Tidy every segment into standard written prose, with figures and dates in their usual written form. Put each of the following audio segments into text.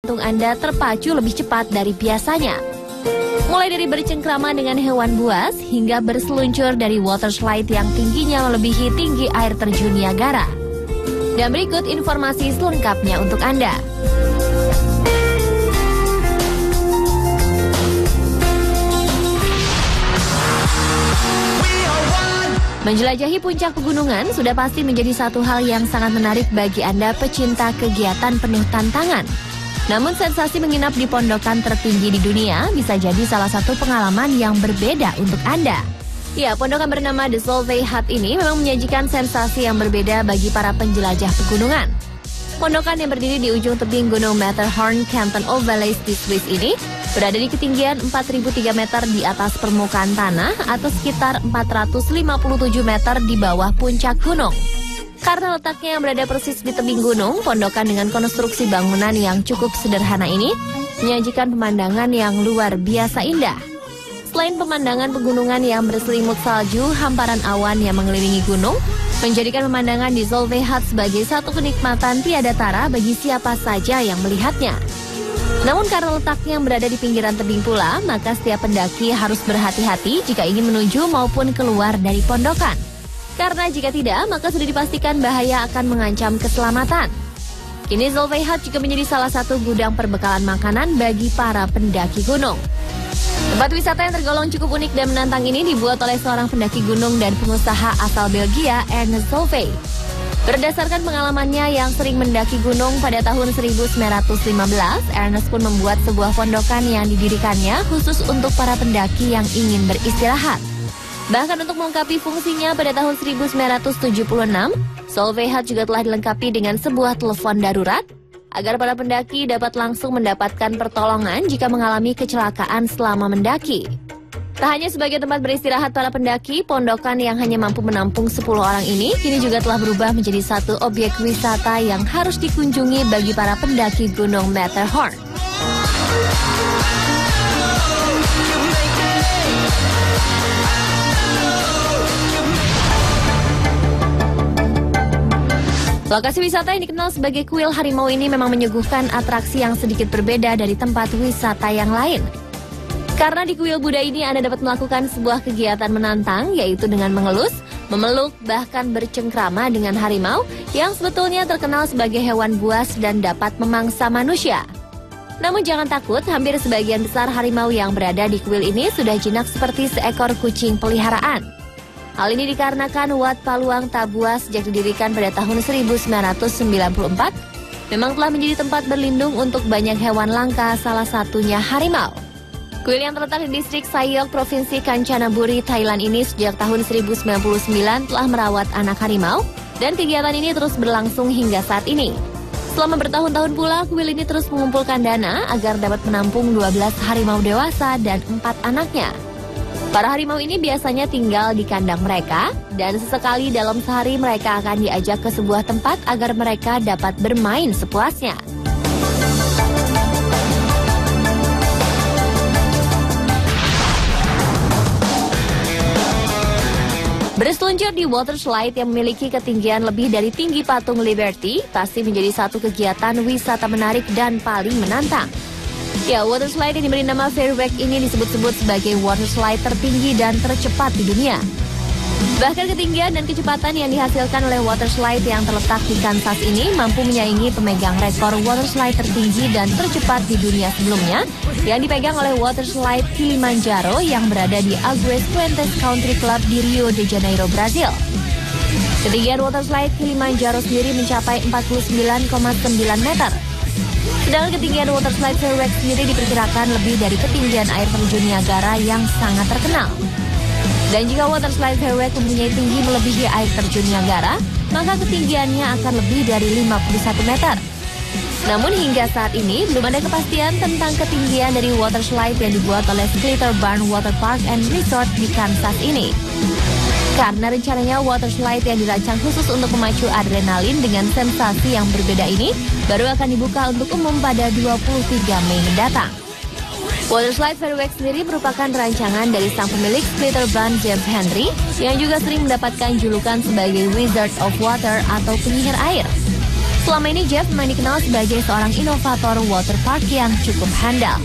jantung Anda terpacu lebih cepat dari biasanya. Mulai dari bercengkrama dengan hewan buas hingga berseluncur dari water slide yang tingginya melebihi tinggi air terjun Niagara. Dan berikut informasi selengkapnya untuk Anda. Menjelajahi puncak pegunungan sudah pasti menjadi satu hal yang sangat menarik bagi Anda pecinta kegiatan penuh tantangan. Namun sensasi menginap di pondokan tertinggi di dunia bisa jadi salah satu pengalaman yang berbeda untuk Anda. Ya, pondokan bernama The Solvay Hut ini memang menyajikan sensasi yang berbeda bagi para penjelajah pegunungan. Pondokan yang berdiri di ujung tebing Gunung Matterhorn, Canton of Valais di Swiss ini berada di ketinggian 4.003 meter di atas permukaan tanah atau sekitar 457 meter di bawah puncak gunung. Karena letaknya yang berada persis di tebing gunung, pondokan dengan konstruksi bangunan yang cukup sederhana ini menyajikan pemandangan yang luar biasa indah. Selain pemandangan pegunungan yang berselimut salju, hamparan awan yang mengelilingi gunung menjadikan pemandangan di Solvay Hut sebagai satu kenikmatan tiada tara bagi siapa saja yang melihatnya. Namun karena letaknya yang berada di pinggiran tebing pula, maka setiap pendaki harus berhati-hati jika ingin menuju maupun keluar dari pondokan. Karena jika tidak, maka sudah dipastikan bahaya akan mengancam keselamatan. Kini Solvay Hut juga menjadi salah satu gudang perbekalan makanan bagi para pendaki gunung. Tempat wisata yang tergolong cukup unik dan menantang ini dibuat oleh seorang pendaki gunung dan pengusaha asal Belgia, Ernest Solvay. Berdasarkan pengalamannya yang sering mendaki gunung pada tahun 1915, Ernest pun membuat sebuah pondokan yang didirikannya khusus untuk para pendaki yang ingin beristirahat. Bahkan untuk melengkapi fungsinya pada tahun 1976, Solvay Hut juga telah dilengkapi dengan sebuah telepon darurat agar para pendaki dapat langsung mendapatkan pertolongan jika mengalami kecelakaan selama mendaki. Tak hanya sebagai tempat beristirahat para pendaki, pondokan yang hanya mampu menampung 10 orang ini kini juga telah berubah menjadi satu objek wisata yang harus dikunjungi bagi para pendaki Gunung Matterhorn. Lokasi wisata yang dikenal sebagai kuil harimau ini memang menyuguhkan atraksi yang sedikit berbeda dari tempat wisata yang lain. Karena di kuil Buddha ini Anda dapat melakukan sebuah kegiatan menantang, yaitu dengan mengelus, memeluk, bahkan bercengkrama dengan harimau yang sebetulnya terkenal sebagai hewan buas dan dapat memangsa manusia. Namun jangan takut, hampir sebagian besar harimau yang berada di kuil ini sudah jinak seperti seekor kucing peliharaan. Hal ini dikarenakan Wat Paluang Tabua sejak didirikan pada tahun 1994 memang telah menjadi tempat berlindung untuk banyak hewan langka, salah satunya harimau. Kuil yang terletak di distrik Sayok, Provinsi Kanchanaburi, Thailand ini sejak tahun 1099 telah merawat anak harimau dan kegiatan ini terus berlangsung hingga saat ini. Selama bertahun-tahun pula, kuil ini terus mengumpulkan dana agar dapat menampung 12 harimau dewasa dan 4 anaknya. Para harimau ini biasanya tinggal di kandang mereka dan sesekali dalam sehari mereka akan diajak ke sebuah tempat agar mereka dapat bermain sepuasnya. Berseluncur di water slide yang memiliki ketinggian lebih dari tinggi patung Liberty pasti menjadi satu kegiatan wisata menarik dan paling menantang. Ya, water slide yang diberi nama Fairway ini disebut-sebut sebagai water slide tertinggi dan tercepat di dunia. Bahkan ketinggian dan kecepatan yang dihasilkan oleh water slide yang terletak di Kansas ini mampu menyaingi pemegang rekor water slide tertinggi dan tercepat di dunia sebelumnya yang dipegang oleh water slide Kilimanjaro yang berada di Aguas Fuentes Country Club di Rio de Janeiro, Brazil. Ketinggian water slide Kilimanjaro sendiri mencapai 49,9 meter. Sedangkan ketinggian water slide Fairway sendiri diperkirakan lebih dari ketinggian air terjun Niagara yang sangat terkenal. Dan jika water slide Fairway mempunyai tinggi melebihi air terjun Niagara, maka ketinggiannya akan lebih dari 51 meter. Namun hingga saat ini belum ada kepastian tentang ketinggian dari water slide yang dibuat oleh Schlitterbahn Water Park and Resort di Kansas ini. Karena rencananya water slide yang dirancang khusus untuk memacu adrenalin dengan sensasi yang berbeda ini baru akan dibuka untuk umum pada 23 Mei mendatang. Water slide Fairway sendiri merupakan rancangan dari sang pemilik Schlitterbahn James Henry yang juga sering mendapatkan julukan sebagai Wizard of Water atau penyihir air. Selama ini Jeff memang dikenal sebagai seorang inovator water park yang cukup handal.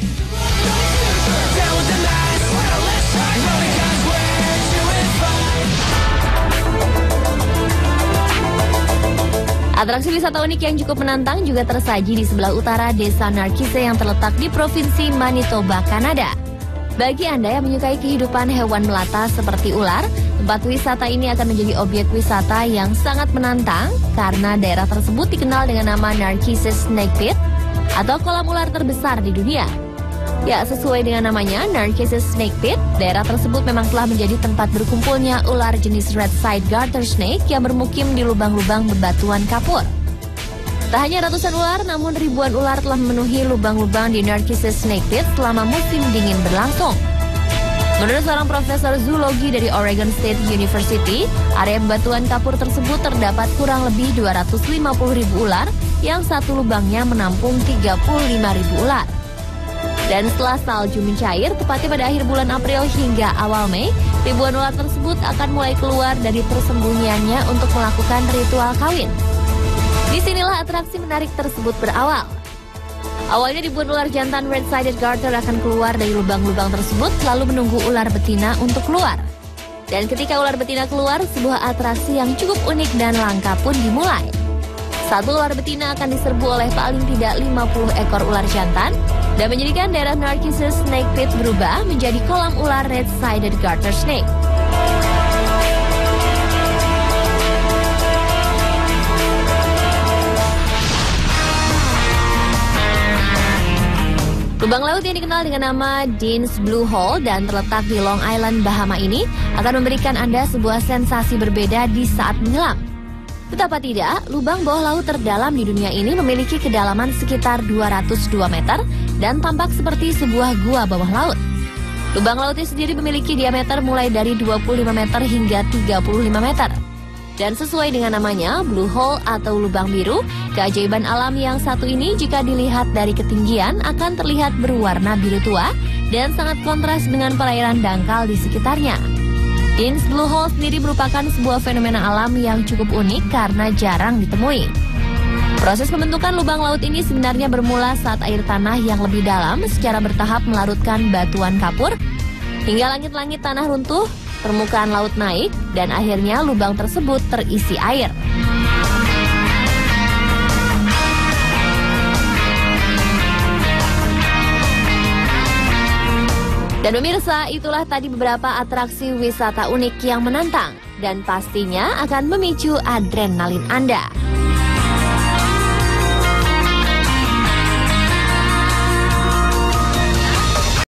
Atraksi wisata unik yang cukup menantang juga tersaji di sebelah utara desa Narcisse yang terletak di Provinsi Manitoba, Kanada. Bagi Anda yang menyukai kehidupan hewan melata seperti ular, tempat wisata ini akan menjadi objek wisata yang sangat menantang karena daerah tersebut dikenal dengan nama Narcisse Snake Pit atau kolam ular terbesar di dunia. Ya, sesuai dengan namanya, Narcisse Snake Pit, daerah tersebut memang telah menjadi tempat berkumpulnya ular jenis red-side garter snake yang bermukim di lubang-lubang bebatuan kapur. Tak hanya ratusan ular, namun ribuan ular telah memenuhi lubang-lubang di Narcisse Snake Pit selama musim dingin berlangsung. Menurut seorang profesor zoologi dari Oregon State University, area bebatuan kapur tersebut terdapat kurang lebih 250.000 ular yang satu lubangnya menampung 35.000 ular. Dan setelah salju mencair, tepatnya pada akhir bulan April hingga awal Mei, ribuan ular tersebut akan mulai keluar dari persembunyiannya untuk melakukan ritual kawin. Disinilah atraksi menarik tersebut berawal. Awalnya ribuan ular jantan red-sided garter akan keluar dari lubang-lubang tersebut, lalu menunggu ular betina untuk keluar. Dan ketika ular betina keluar, sebuah atraksi yang cukup unik dan langka pun dimulai. Satu ular betina akan diserbu oleh paling tidak 50 ekor ular jantan dan menjadikan daerah Narcisse Snake Pit berubah menjadi kolam ular red-sided garter snake. Lubang laut yang dikenal dengan nama Dean's Blue Hole dan terletak di Long Island, Bahama ini akan memberikan Anda sebuah sensasi berbeda di saat menyelam. Betapa tidak, lubang bawah laut terdalam di dunia ini memiliki kedalaman sekitar 202 meter dan tampak seperti sebuah gua bawah laut. Lubang lautnya sendiri memiliki diameter mulai dari 25 meter hingga 35 meter. Dan sesuai dengan namanya, Blue Hole atau lubang biru, keajaiban alam yang satu ini jika dilihat dari ketinggian akan terlihat berwarna biru tua dan sangat kontras dengan perairan dangkal di sekitarnya. Dean's Blue Hole sendiri merupakan sebuah fenomena alam yang cukup unik karena jarang ditemui. Proses pembentukan lubang laut ini sebenarnya bermula saat air tanah yang lebih dalam secara bertahap melarutkan batuan kapur, hingga langit-langit tanah runtuh, permukaan laut naik, dan akhirnya lubang tersebut terisi air. Dan pemirsa, itulah tadi beberapa atraksi wisata unik yang menantang dan pastinya akan memicu adrenalin Anda.